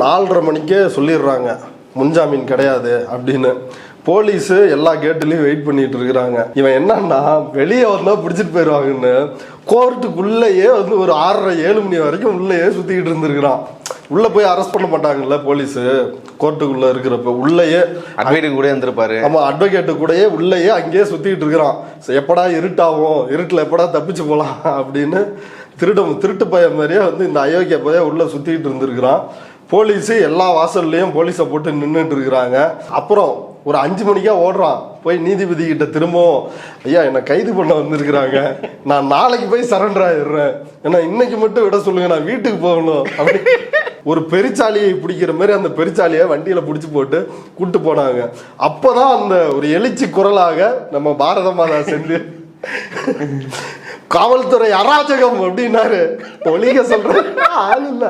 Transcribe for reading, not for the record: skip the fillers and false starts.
4:30 மணிக்கே சொல்லிடுறாங்க முன்ஜாமீன் கிடையாது அப்படின்னு. போலீஸு எல்லா கேட்டுலையும் வெயிட் பண்ணிட்டு இருக்கிறாங்க. இவன் என்னன்னா வெளியே வந்தா பிடிச்சிட்டு போயிடுவாங்கன்னு கோர்ட்டுக்குள்ளேயே வந்து ஒரு 6:30-7 மணி வரைக்கும் உள்ளேயே சுத்திக்கிட்டு இருந்திருக்கிறான். உள்ள போய் அரெஸ்ட் பண்ண மாட்டாங்கல்ல போலீஸு, கோர்ட்டுக்குள்ள இருக்கிறப்ப உள்ளேயே அட்வொகேட் கூட இருந்திருப்பாரு. ஆமா, அட்வொகேட்டு கூடயே உள்ளேயே அங்கேயே சுத்திக்கிட்டு இருக்கிறான். எப்படா இருட்டாகும், இருட்டில் எப்படா தப்பிச்சு போகலாம் அப்படின்னு திருட்டு பையன் மாதிரியே வந்து இந்த அயோக்கிய பையன் உள்ள சுத்திக்கிட்டு இருந்திருக்கிறான். போலீஸு எல்லா வாசல்லையும் போலீஸை போட்டு நின்றுட்டு இருக்கிறாங்க. அப்புறம் ஒரு 5 மணிக்கா ஓடுறான் போய் நீதிபதி கிட்ட திரும்பவும், ஐயா என்னை கைது பண்ண வந்திருக்கிறாங்க, நான் நாளைக்கு போய் சரண்டர் ஆயிடுறேன், ஏன்னா இன்னைக்கு மட்டும் விட சொல்லுங்க, நான் வீட்டுக்கு போகணும் அப்படி ஒரு பெருச்சாலியை பிடிக்கிற மாதிரி அந்த பெருச்சாலியை வண்டியில பிடிச்சி போட்டு கூட்டு போனாங்க. அப்பதான் அந்த ஒரு எழுச்சி குரலாக நம்ம பாரத மாதா சென்று காவல்துறை அராஜகம் அப்படின்னாரு. ஒளிக சொல்ற ஆள் இல்ல.